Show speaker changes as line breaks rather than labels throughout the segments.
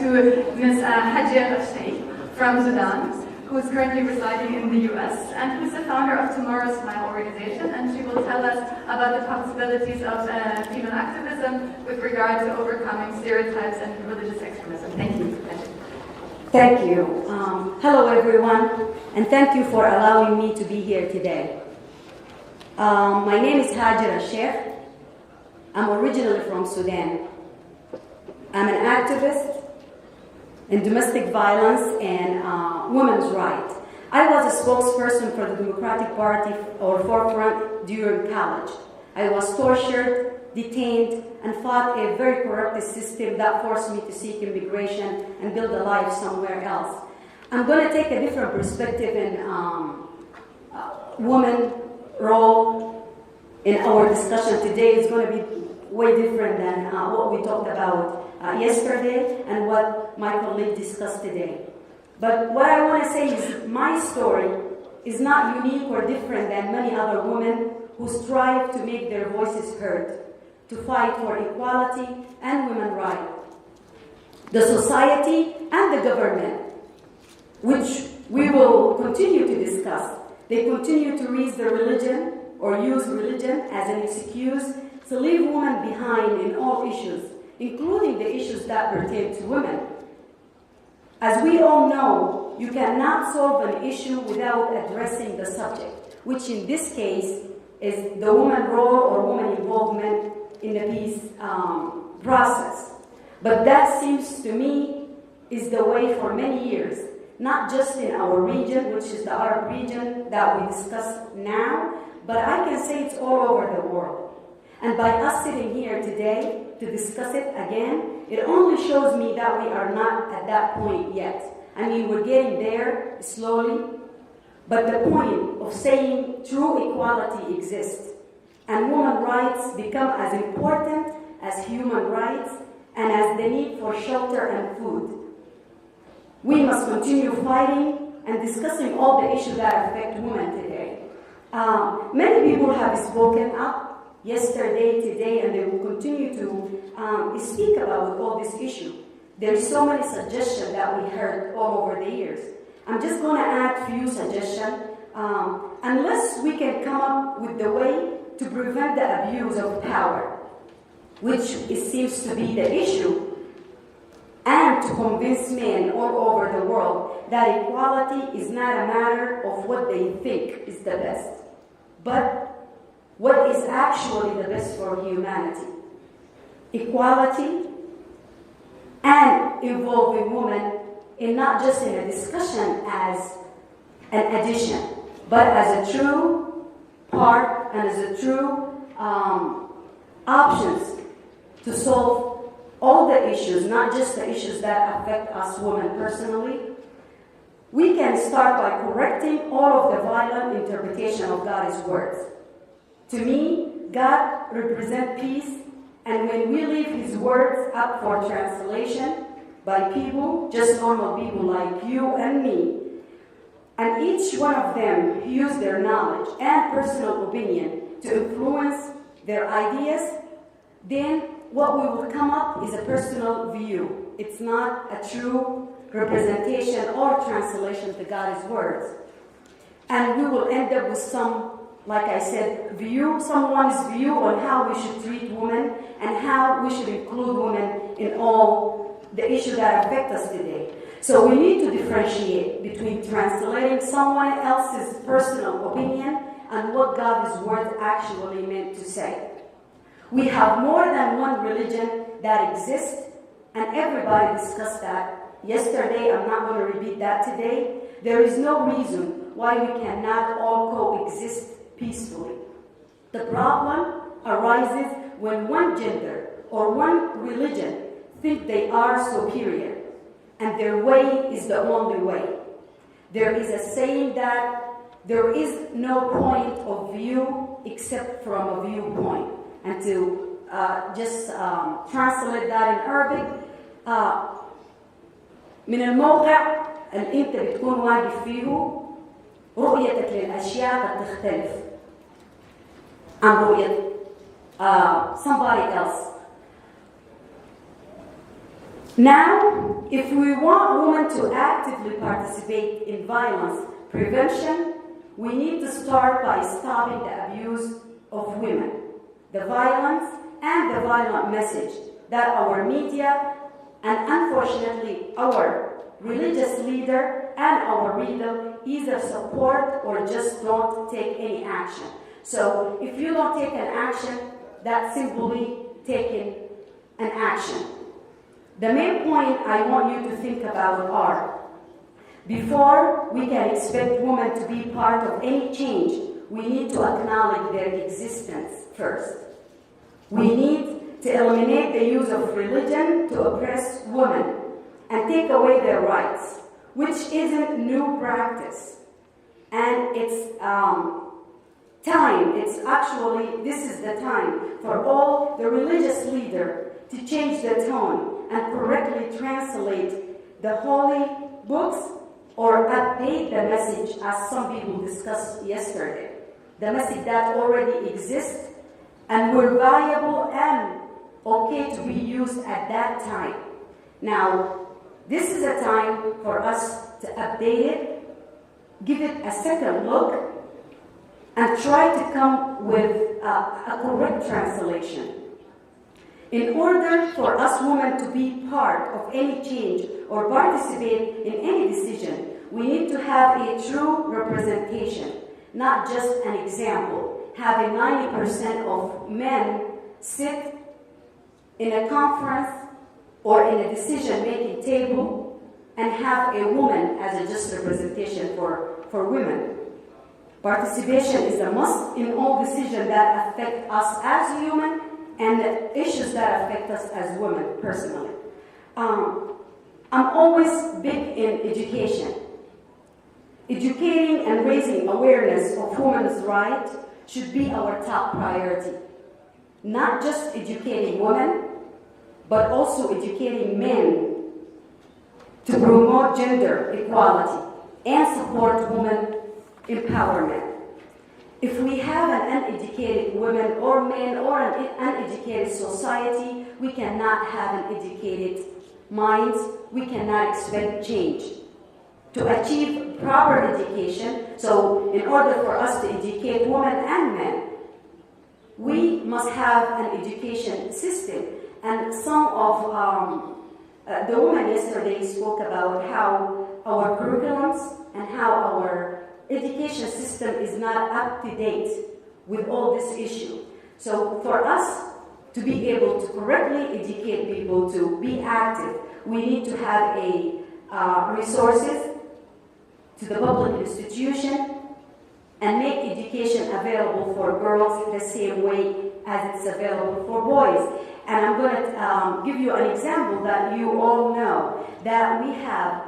to Ms. Hagir Elsheikh from Sudan, who is currently residing in the US and who is the founder of Tomorrow's Smile organization, and she will tell us about the possibilities of female activism with regard to overcoming stereotypes and religious extremism. Thank you.
Thank you. Hello everyone, and thank you for allowing me to be here today. My name is Hagir Elsheikh. I'm originally from Sudan. I'm an activist in domestic violence and women's rights. I was a spokesperson for the Democratic Party or Forefront during college. I was tortured, detained, and fought a very corrupt system that forced me to seek immigration and build a life somewhere else. I'm going to take a different perspective in women's role in our discussion today. It's going to be way different than what we talked about yesterday and what my colleague discussed today. But what I want to say is my story is not unique or different than many other women who strive to make their voices heard, to fight for equality and women's rights. The society and the government, which we will continue to discuss, they continue to use the religion or use religion as an excuse to leave women behind in all issues, including the issues that pertain to women. As we all know, you cannot solve an issue without addressing the subject, which in this case is the woman role or woman involvement in the peace process. But that seems to me is the way for many years, not just in our region, which is the Arab region that we discuss now, but I can say it's all over the world. And by us sitting here today to discuss it again, it only shows me that we are not at that point yet. I mean, we're getting there slowly, but the point of saying true equality exists and women's rights become as important as human rights and as the need for shelter and food. We must continue fighting and discussing all the issues that affect women today. Many people have spoken up yesterday, today, and they will continue to speak about all this issue. There's so many suggestions that we heard all over the years. I'm just going to add a few suggestions. Unless we can come up with the way to prevent the abuse of power, which it seems to be the issue, and to convince men all over the world that equality is not a matter of what they think is the best, but what is actually the best for humanity. Equality and involving women in not just in a discussion as an addition, but as a true part and as a true options to solve all the issues, not just the issues that affect us women personally. We can start by correcting all of the violent interpretation of God's words. To me, God represents peace, and when we leave His words up for translation by people, just normal people like you and me, and each one of them use their knowledge and personal opinion to influence their ideas, then what we will come up is a personal view. It's not a true representation or translation to God's words. And we will end up with some, like I said, someone's view on how we should treat women and how we should include women in all the issues that affect us today. So we need to differentiate between translating someone else's personal opinion and what God's word actually meant to say. We have more than one religion that exists, and everybody discussed that yesterday. I'm not going to repeat that today. There is no reason why we cannot all coexist peacefully. The problem arises when one gender or one religion think they are superior and their way is the only way. There is a saying that there is no point of view except from a viewpoint. And to just translate that in Arabic, من الموقع اللي انت بتكون واقف فيه رؤيتك للأشياء قد تختلف عن رؤية somebody else. Now, if we want women to actively participate in violence prevention, we need to start by stopping the abuse of women, the violence and the violent message that our media and unfortunately our religious leader and our reader either support or just don't take any action. So if you don't take an action, that's simply taking an action. The main point I want you to think about are, before we can expect women to be part of any change, we need to acknowledge their existence first. We need to eliminate the use of religion to oppress women and take away their rights, which isn't new practice. And it's time, this is the time for all the religious leaders to change the tone and correctly translate the holy books or update the message, as some people discussed yesterday. The message that already exists and were valuable and okay to be used at that time. Now, this is a time for us to update it, give it a second look, and try to come with a correct translation. In order for us women to be part of any change or participate in any decision, we need to have a true representation, not just an example. Having 90% of men sit in a conference or in a decision-making table and have a woman as a just representation for women. Participation is a must in all decisions that affect us as human and the issues that affect us as women personally. I'm always big in education. Educating and raising awareness of women's rights should be our top priority. Not just educating women, but also educating men to promote gender equality and support women empowerment. If we have an uneducated women or men or an uneducated society, we cannot have an educated mind. We cannot expect change. To achieve proper education, so in order for us to educate women and men, we must have an education system. And some of the women yesterday spoke about how our curriculums and how our education system is not up to date with all this issue. So for us to be able to correctly educate people to be active, we need to have resources to the public institution and make education available for girls the same way as it's available for boys. And I'm going to give you an example that you all know, that we have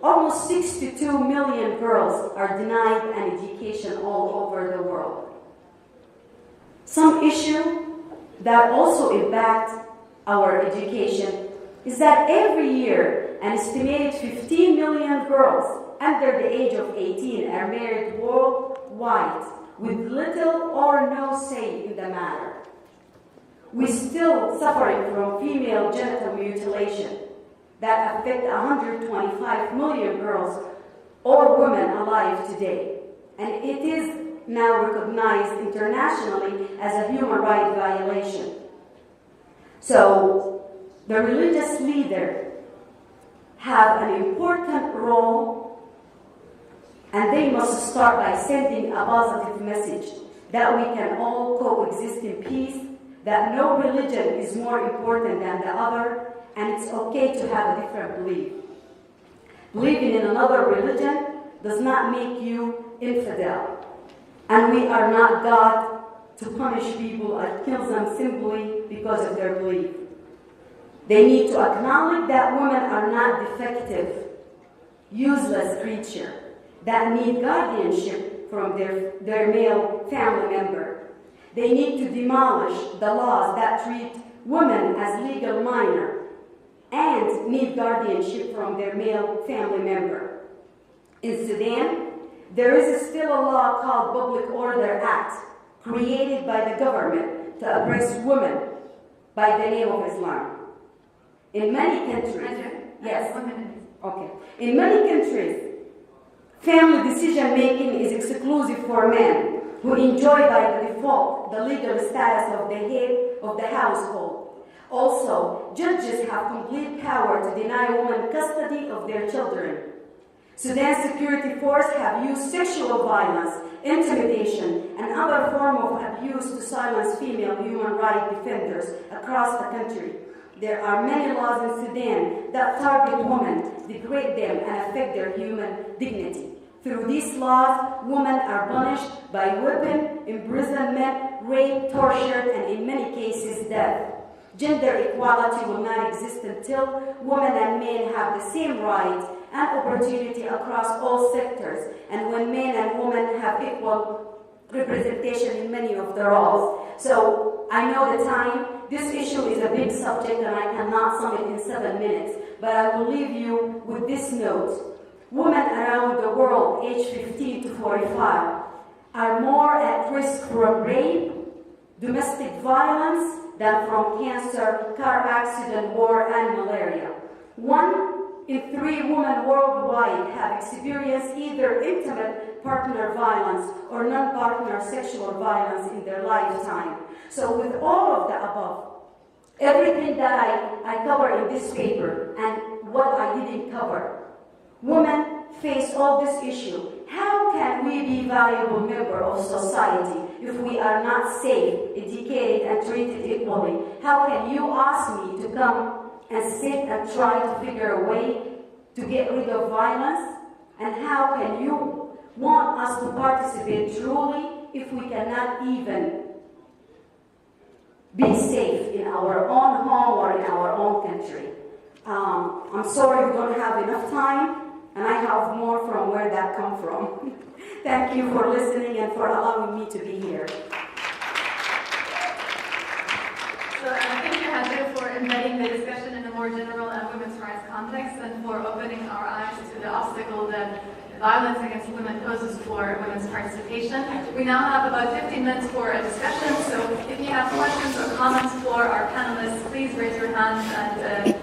almost 62 million girls are denied an education all over the world. Some issue that also impact our education is that every year an estimated 15 million girls under the age of 18 are married worldwide with little or no say in the matter. We're still suffering from female genital mutilation that affect 125 million girls or women alive today. And it is now recognized internationally as a human rights violation. So the religious leaders have an important role, and they must start by sending a positive message that we can all coexist in peace, that no religion is more important than the other, and it's okay to have a different belief. Believing in another religion does not make you infidel. And we are not God to punish people or kill them simply because of their belief. They need to acknowledge that women are not defective, useless creatures that need guardianship from their male family member. They need to demolish the laws that treat women as legal minors and need guardianship from their male family member. In Sudan, there is still a law called Public Order Act, created by the government to oppress women by the name of Islam. In many countries, yes.
1 minute.
Okay. In many countries, family decision-making is exclusive for men who enjoy by default the legal status of the head of the household. Also, judges have complete power to deny women custody of their children. Sudan's security force have used sexual violence, intimidation, and other forms of abuse to silence female human rights defenders across the country. There are many laws in Sudan that target women, degrade them, and affect their human dignity. Through these laws, women are punished by whipping, imprisonment, rape, torture, and in many cases, death. Gender equality will not exist until women and men have the same rights and opportunity across all sectors, and when men and women have equal representation in many of the roles. So I know the time. This issue is a big subject and I cannot sum it in 7 minutes, but I will leave you with this note. Women around the world aged 15 to 45 are more at risk from rape, domestic violence, than from cancer, car accident, war, and malaria. 1 in 3 women worldwide have experienced either intimate partner violence or non-partner sexual violence in their lifetime. So with all of the above, everything that I cover in this paper and what I didn't cover, women face all this issue. How can we be valuable member of society if we are not safe, educated, and treated equally? How can you ask me to come and sit and try to figure a way to get rid of violence? And how can you want us to participate truly if we cannot even be safe in our own home or in our own country? I'm sorry we don't have enough time, and I have more from where that come from. Thank you for listening and for allowing me to be here.
So thank you, Hagir, for embedding the discussion in a more general and women's rights context and for opening our eyes to the obstacle that violence against women poses for women's participation. We now have about 15 minutes for a discussion, so if you have questions or comments for our panelists, please raise your hand and